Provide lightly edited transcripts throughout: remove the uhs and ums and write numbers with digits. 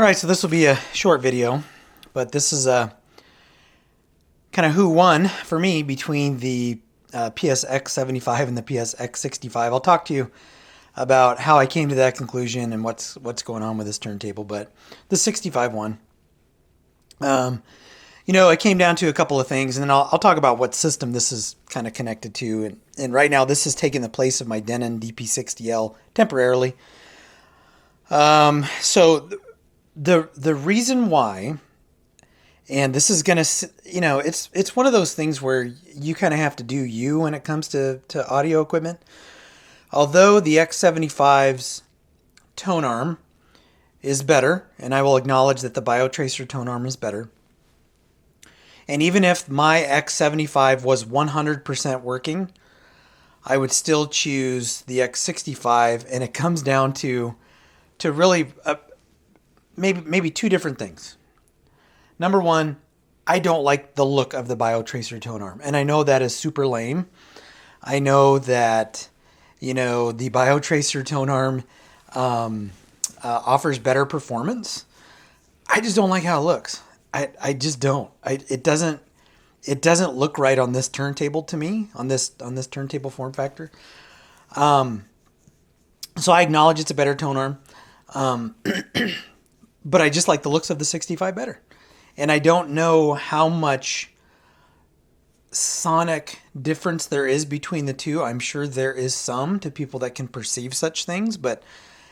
Alright, so this will be a short video, but this is a kind of who won for me between the X75 and the X65. I'll talk to you about how I came to that conclusion and what's going on with this turntable, but the 65 won. It came down to a couple of things, and then I'll talk about what system this is kind of connected to. And right now, this is taking the place of my Denon DP60L temporarily. So the reason why, and this is gonna, it's one of those things where you kind of have to do you when it comes to audio equipment. Although the X75's tone arm is better, and I will acknowledge that the BioTracer tone arm is better. And even if my X75 was 100% working, I would still choose the X65, and it comes down to really maybe two different things. Number one, I don't like the look of the BioTracer tone arm, and I know that is super lame. I know that the BioTracer tone arm offers better performance. I just don't like how it looks. I just don't. It doesn't look right on this turntable to me, on this turntable form factor. So I acknowledge it's a better tone arm, but I just like the looks of the 65 better. And I don't know how much sonic difference there is between the two. I'm sure there is some to people that can perceive such things, but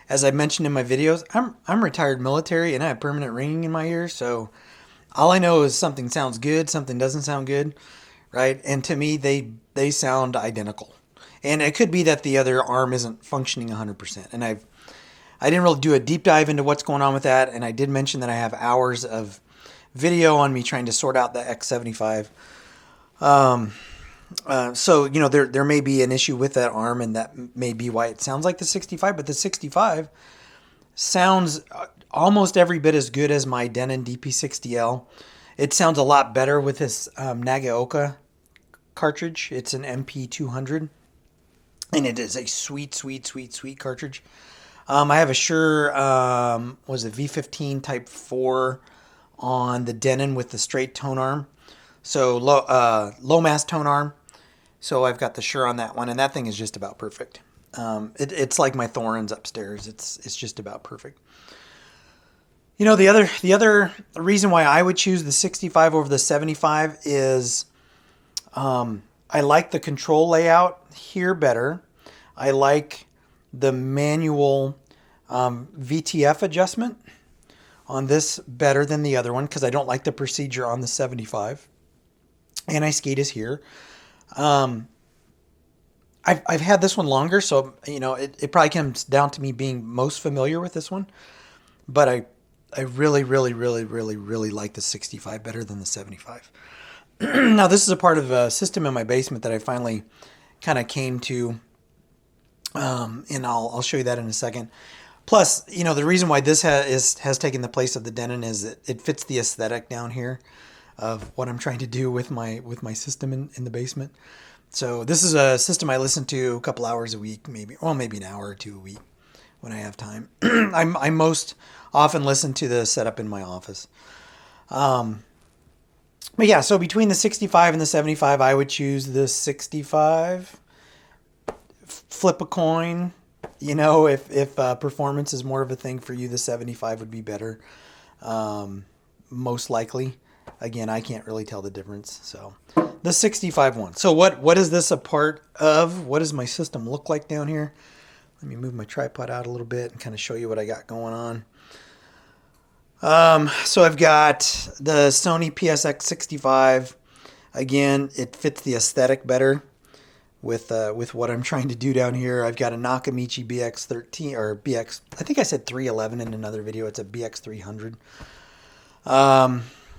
as I mentioned in my videos, I'm retired military and I have permanent ringing in my ears, so all I know is something sounds good, something doesn't sound good, right? And to me, they sound identical. And it could be that the other arm isn't functioning 100%. And I didn't really do a deep dive into what's going on with that, and I did mention that I have hours of video on me trying to sort out the X75. So there may be an issue with that arm, and that may be why it sounds like the 65. But the 65 sounds almost every bit as good as my Denon DP60L. It sounds a lot better with this Nagaoka cartridge. It's an MP200, and it is a sweet cartridge. I have a Shure was a V15 Type 4 on the Denon with the straight tone arm. So low mass tone arm. So I've got the Shure on that one, and that thing is just about perfect. It's like my Thorens upstairs. It's just about perfect. The other reason why I would choose the 65 over the 75 is I like the control layout here better. I like the manual VTF adjustment on this better than the other one because I don't like the procedure on the 75. Anti-skate is here. I've had this one longer, so it probably comes down to me being most familiar with this one. But I really like the 65 better than the 75. Now this is a part of a system in my basement that I finally kind of came to, and I'll show you that in a second. Plus, the reason why this has taken the place of the Denon is that it fits the aesthetic down here of what I'm trying to do with my system in the basement. So this is a system I listen to a couple hours a week, maybe an hour or two a week when I have time. I most often listen to the setup in my office. But yeah, so between the 65 and the 75, I would choose the 65. Flip a coin. If performance is more of a thing for you, the 75 would be better. Most likely. Again, I can't really tell the difference. So the 65 one. So what is this a part of? What does my system look like down here? Let me move my tripod out a little bit and kind of show you what I got going on. So I've got the Sony X65. Again, it fits the aesthetic better with what I'm trying to do down here. I've got a Nakamichi BX13 or BX. I think I said 311 in another video. It's a BX300.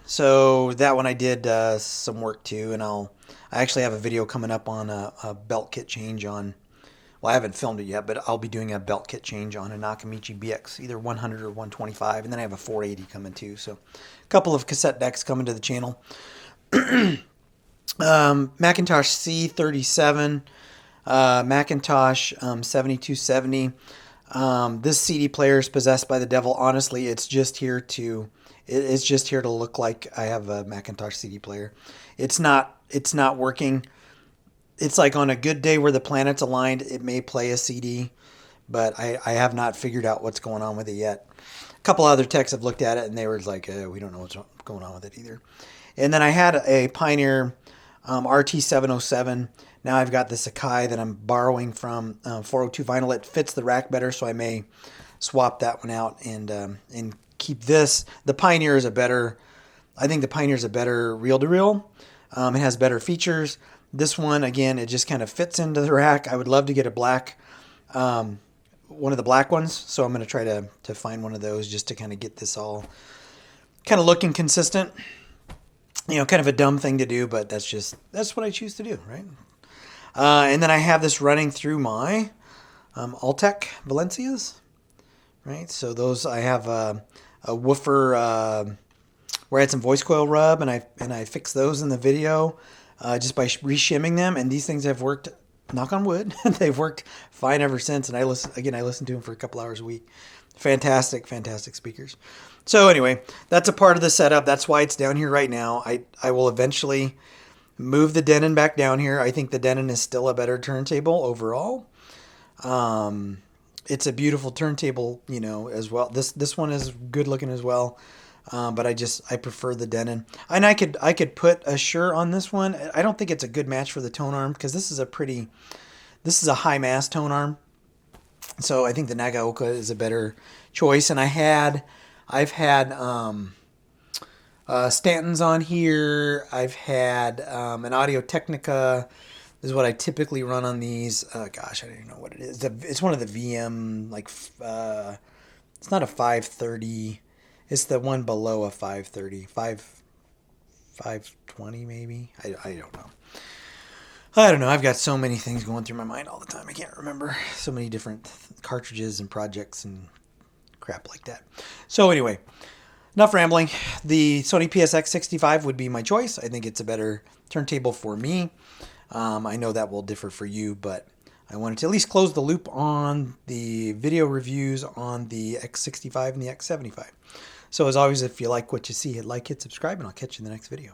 So that one I did some work to, and I actually have a video coming up on a belt kit change on. Well, I haven't filmed it yet, but I'll be doing a belt kit change on a Nakamichi BX, either 100 or 125, and then I have a 480 coming too. So a couple of cassette decks coming to the channel. Macintosh C37, Macintosh 7270. This CD player is possessed by the devil. Honestly, it's just here to look like I have a Macintosh CD player. It's not working. It's like on a good day where the planets aligned, it may play a CD, but I have not figured out what's going on with it yet. A couple other techs have looked at it and they were like, we don't know what's going on with it either. And then I had a Pioneer RT707. Now I've got the Sakai that I'm borrowing from 402 vinyl. It fits the rack better, so I may swap that one out and keep this. The Pioneer is I think the Pioneer is a better reel-to-reel. It has better features. This one, again, it just kind of fits into the rack. I would love to get a black, one of the black ones, so I'm going to try to find one of those just to kind of get this all kind of looking consistent. You know, kind of a dumb thing to do, but that's what I choose to do, right? And then I have this running through my Altec Valencias, right? So those, I have a woofer where I had some voice coil rub, and I fixed those in the video just by reshimming them, and these things have worked. Knock on wood, they've worked fine ever since. And I listen to them for a couple hours a week. Fantastic speakers. So anyway, that's a part of the setup. That's why it's down here right now. I will eventually move the Denon back down here. I think the Denon is still a better turntable overall. It's a beautiful turntable, you know, as well. This one is good looking as well. But I prefer the Denon. And I could put a Shure on this one. I don't think it's a good match for the tone arm because this is a high mass tone arm. So I think the Nagaoka is a better choice. And I've had Stanton's on here. I've had an Audio Technica. This is what I typically run on these. Gosh, I don't even know what it is. It's one of the VM, like, it's not a 530. It's the one below a 530. 520 maybe? I don't know. I don't know. I've got so many things going through my mind all the time. I can't remember. So many different cartridges and projects and crap like that. So anyway, enough rambling. The Sony X65 would be my choice. I think it's a better turntable for me. I know that will differ for you, but I wanted to at least close the loop on the video reviews on the X65 and the X75. So as always, if you like what you see, hit like, hit subscribe, and I'll catch you in the next video.